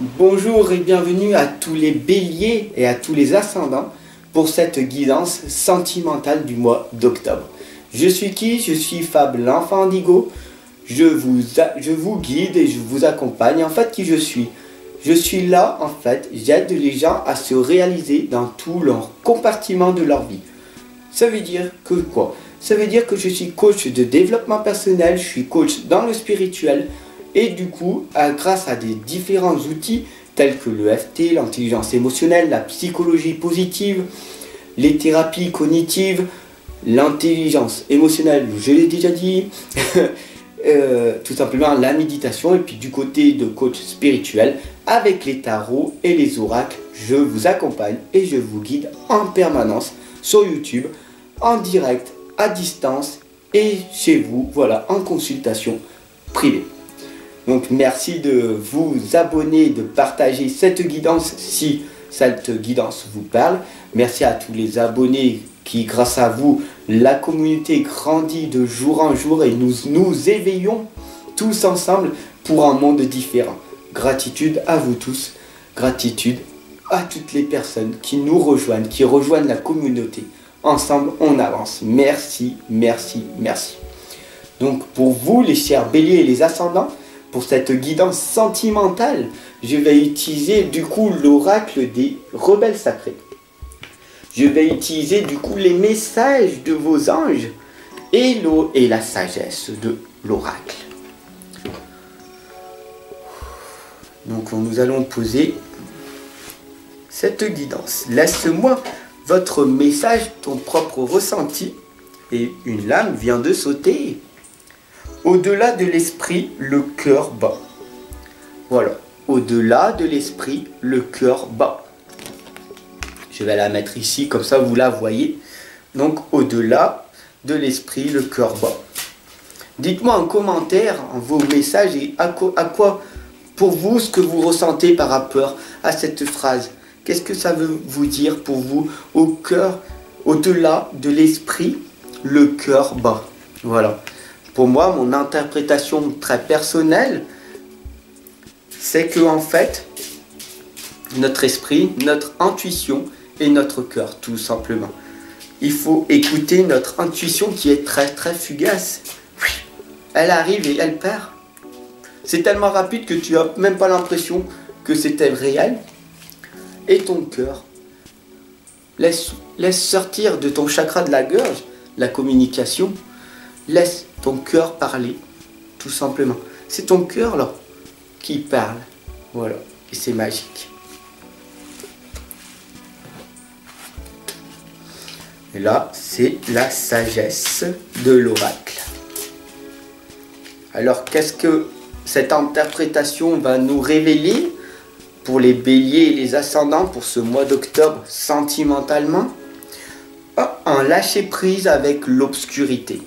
Bonjour et bienvenue à tous les béliers et à tous les ascendants pour cette guidance sentimentale du mois d'octobre. Je suis qui? Je suis Fab l'enfant indigo. Je vous guide et je vous accompagne. En fait, qui je suis? Je suis là, en fait, j'aide les gens à se réaliser dans tout leur compartiment de leur vie. Ça veut dire que quoi? Ça veut dire que je suis coach de développement personnel, je suis coach dans le spirituel. Et du coup, grâce à des différents outils tels que le l'EFT, l'intelligence émotionnelle, la psychologie positive, les thérapies cognitives, l'intelligence émotionnelle, je l'ai déjà dit, tout simplement la méditation, et puis du côté de coach spirituel, avec les tarots et les oracles, je vous accompagne et je vous guide en permanence sur YouTube, en direct, à distance et chez vous, voilà, en consultation privée. Donc merci de vous abonner, de partager cette guidance si cette guidance vous parle. Merci à tous les abonnés qui, grâce à vous, la communauté grandit de jour en jour et nous nous éveillons tous ensemble pour un monde différent. Gratitude à vous tous, gratitude à toutes les personnes qui nous rejoignent, qui rejoignent la communauté. Ensemble, on avance. Merci, merci, merci. Donc pour vous, les chers béliers et les ascendants, pour cette guidance sentimentale, je vais utiliser du coup l'oracle des rebelles sacrés. Je vais utiliser du coup les messages de vos anges et la sagesse de l'oracle. Donc nous allons poser cette guidance. Laisse-moi votre message, ton propre ressenti. Et une lame vient de sauter. Au-delà de l'esprit, le cœur bat. Voilà. Au-delà de l'esprit, le cœur bat. Je vais la mettre ici, comme ça vous la voyez. Donc, au-delà de l'esprit, le cœur bat. Dites-moi en commentaire vos messages et à quoi, pour vous, ce que vous ressentez par rapport à cette phrase. Qu'est-ce que ça veut vous dire pour vous? Au cœur, au-delà de l'esprit, le cœur bat. Voilà. Pour moi, mon interprétation très personnelle, c'est que en fait, notre esprit, notre intuition et notre cœur, tout simplement. Il faut écouter notre intuition qui est très très fugace. Elle arrive et elle part. C'est tellement rapide que tu n'as même pas l'impression que c'était réel. Et ton cœur, laisse sortir de ton chakra de la gorge la communication. Laisse ton cœur parler, tout simplement. C'est ton cœur là qui parle. Voilà, et c'est magique. Et là, c'est la sagesse de l'oracle. Alors, qu'est-ce que cette interprétation va nous révéler pour les béliers et les ascendants pour ce mois d'octobre sentimentalement? Un lâcher-prise avec l'obscurité.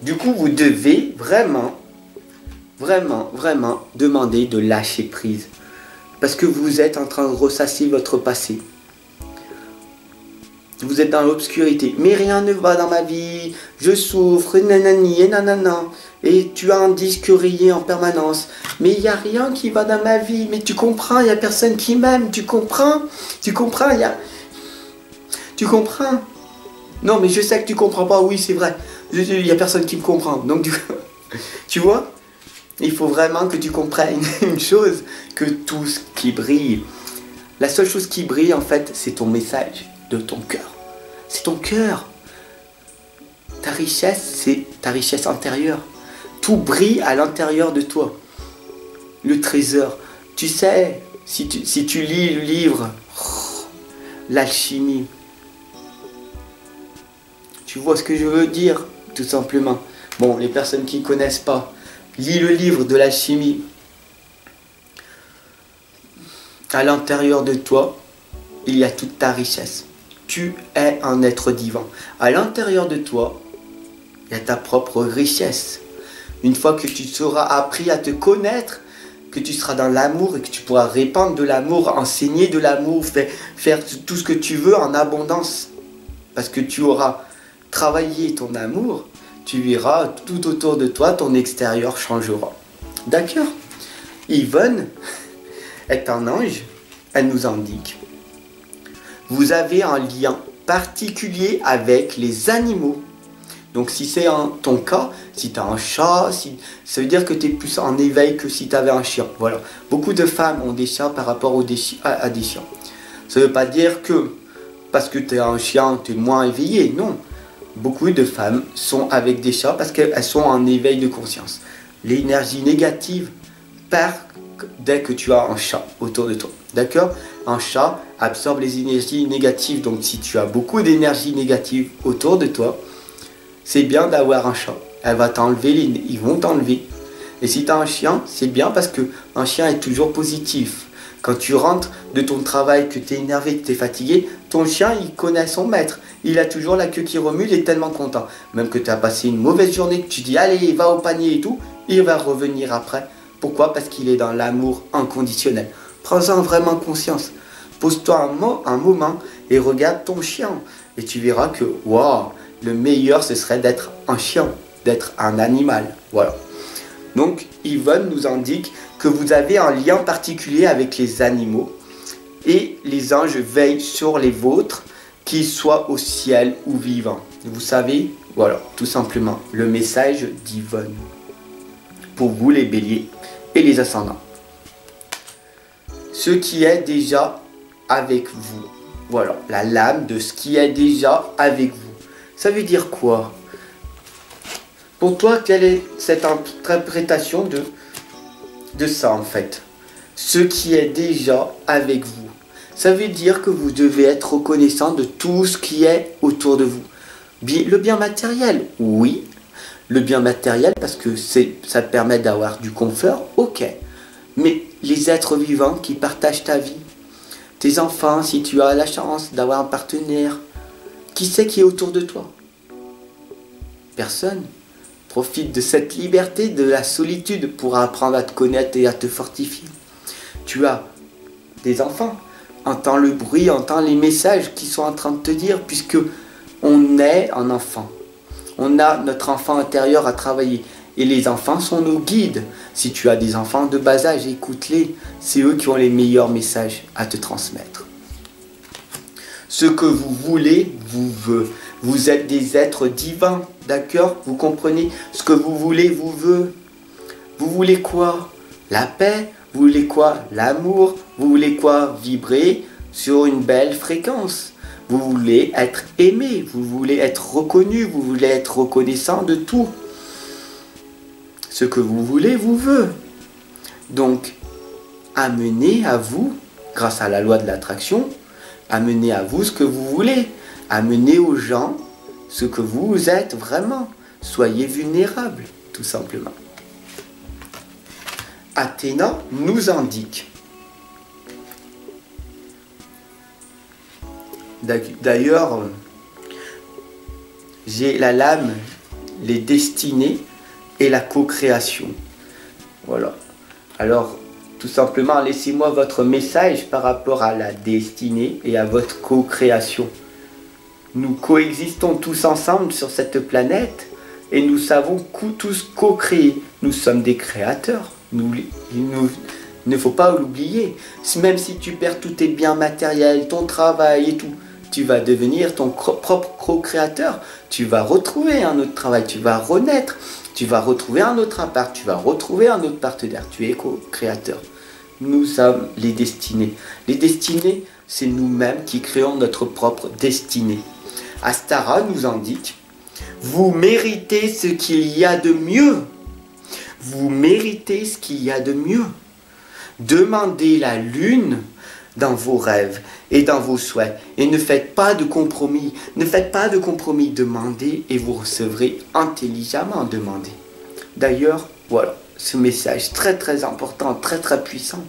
Du coup, vous devez vraiment demander de lâcher prise. Parce que vous êtes en train de ressasser votre passé. Vous êtes dans l'obscurité. Mais rien ne va dans ma vie. Je souffre, nanani et nanana. Et tu as un disque rayé en permanence. Mais il n'y a rien qui va dans ma vie. Mais tu comprends, il n'y a personne qui m'aime. Tu comprends? Tu comprends, Tu comprends? Non, mais je sais que tu comprends pas. Oui, c'est vrai. Il n'y a personne qui me comprend. Donc, tu vois, il faut vraiment que tu comprennes une chose, que tout ce qui brille, la seule chose qui brille, en fait, c'est ton message de ton cœur. C'est ton cœur. Ta richesse, c'est ta richesse intérieure. Tout brille à l'intérieur de toi. Le trésor. Tu sais, si tu lis le livre, l'alchimie, tu vois ce que je veux dire? Tout simplement. Bon, les personnes qui ne connaissent pas, lis le livre de l'alchimie. À l'intérieur de toi, il y a toute ta richesse. Tu es un être divin. À l'intérieur de toi, il y a ta propre richesse. Une fois que tu seras appris à te connaître, que tu seras dans l'amour et que tu pourras répandre de l'amour, enseigner de l'amour, faire tout ce que tu veux en abondance. Parce que tu auras travaillé ton amour, tu verras tout autour de toi, ton extérieur changera. D'accord? Yvonne, est un ange, elle nous indique. Vous avez un lien particulier avec les animaux. Donc si c'est ton cas, si tu as un chat, ça veut dire que tu es plus en éveil que si tu avais un chien. Voilà. Beaucoup de femmes ont des chats par rapport à des chiens. Ça ne veut pas dire que parce que tu as un chien, tu es moins éveillé. Non. Beaucoup de femmes sont avec des chats parce qu'elles sont en éveil de conscience. L'énergie négative part dès que tu as un chat autour de toi. D'accord? Un chat absorbe les énergies négatives. Donc si tu as beaucoup d'énergie négative autour de toi, c'est bien d'avoir un chat. Elle va t'enlever, ils vont t'enlever. Et si tu as un chien, c'est bien parce qu'un chien est toujours positif. Quand tu rentres de ton travail, que tu es énervé, que tu es fatigué, ton chien, il connaît son maître. Il a toujours la queue qui remue, il est tellement content. Même que tu as passé une mauvaise journée, que tu dis allez, va au panier et tout, il va revenir après. Pourquoi? Parce qu'il est dans l'amour inconditionnel. Prends-en vraiment conscience. Pose-toi un moment et regarde ton chien. Et tu verras que, waouh, le meilleur, ce serait d'être un chien, d'être un animal. Voilà. Donc, Yvonne nous indique que vous avez un lien particulier avec les animaux et les anges veillent sur les vôtres, qu'ils soient au ciel ou vivants. Vous savez, voilà, tout simplement, le message d'Yvonne. Pour vous, les béliers et les ascendants. Ce qui est déjà avec vous. Voilà, la lame de ce qui est déjà avec vous. Ça veut dire quoi? Pour toi, quelle est cette interprétation de ça en fait? Ce qui est déjà avec vous. Ça veut dire que vous devez être reconnaissant de tout ce qui est autour de vous. Le bien matériel, oui. Le bien matériel parce que ça te permet d'avoir du confort, ok. Mais les êtres vivants qui partagent ta vie, tes enfants, si tu as la chance d'avoir un partenaire, qui c'est qui est autour de toi? Personne. Profite de cette liberté, de la solitude pour apprendre à te connaître et à te fortifier. Tu as des enfants. Entends le bruit, entends les messages qui sont en train de te dire, puisque on est un enfant. On a notre enfant intérieur à travailler. Et les enfants sont nos guides. Si tu as des enfants de bas âge, écoute-les. C'est eux qui ont les meilleurs messages à te transmettre. Ce que vous voulez, vous veut. Vous êtes des êtres divins, d'accord? Vous comprenez? Ce que vous voulez, vous veut. Vous voulez quoi? La paix? Vous voulez quoi? L'amour? Vous voulez quoi? Vibrer sur une belle fréquence. Vous voulez être aimé, vous voulez être reconnu, vous voulez être reconnaissant de tout. Ce que vous voulez, vous veut. Donc, amenez à vous, grâce à la loi de l'attraction, amenez à vous ce que vous voulez. Amenez aux gens ce que vous êtes vraiment. Soyez vulnérables, tout simplement. Athéna nous indique. D'ailleurs, j'ai la lame, les destinées et la co-création. Voilà. Alors, tout simplement, laissez-moi votre message par rapport à la destinée et à votre co-création. Nous coexistons tous ensemble sur cette planète et nous savons tous co-créer. Nous sommes des créateurs. Il ne faut pas l'oublier. Même si tu perds tous tes biens matériels, ton travail et tout, tu vas devenir ton propre co-créateur. Tu vas retrouver un autre travail, tu vas renaître, tu vas retrouver un autre appart, tu vas retrouver un autre partenaire. Tu es co-créateur. Nous sommes les destinés. Les destinés, c'est nous-mêmes qui créons notre propre destinée. Astara nous indique, vous méritez ce qu'il y a de mieux. Vous méritez ce qu'il y a de mieux. Demandez la lune dans vos rêves et dans vos souhaits. Et ne faites pas de compromis. Ne faites pas de compromis. Demandez et vous recevrez intelligemment. Demandez. D'ailleurs, voilà, ce message très très important, très très puissant.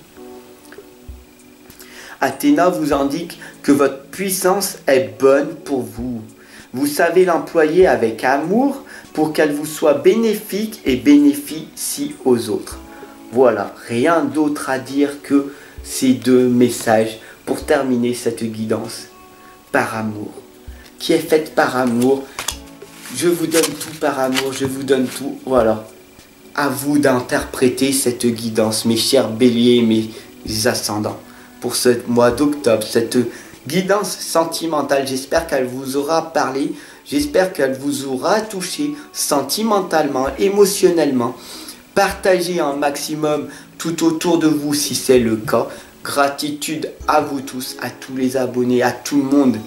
Athéna vous indique que votre puissance est bonne pour vous. Vous savez l'employer avec amour pour qu'elle vous soit bénéfique et bénéficie aux autres. Voilà, rien d'autre à dire que ces deux messages pour terminer cette guidance par amour, qui est faite par amour. Je vous donne tout par amour, je vous donne tout, voilà. À vous d'interpréter cette guidance, mes chers béliers, les ascendants, pour ce mois d'octobre, cette guidance sentimentale. J'espère qu'elle vous aura parlé, j'espère qu'elle vous aura touché sentimentalement, émotionnellement. Partagez un maximum tout autour de vous si c'est le cas. Gratitude à vous tous, à tous les abonnés, à tout le monde.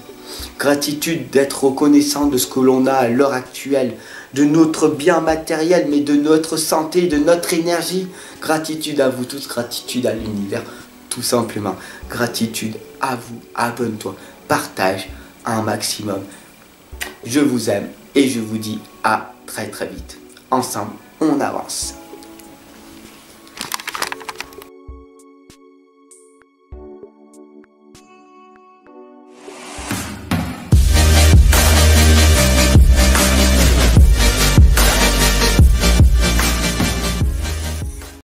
Gratitude d'être reconnaissant de ce que l'on a à l'heure actuelle, de notre bien matériel, mais de notre santé, de notre énergie. Gratitude à vous tous, gratitude à l'univers, tout simplement. Gratitude à vous, abonne-toi, partage un maximum. Je vous aime et je vous dis à très très vite. Ensemble, on avance.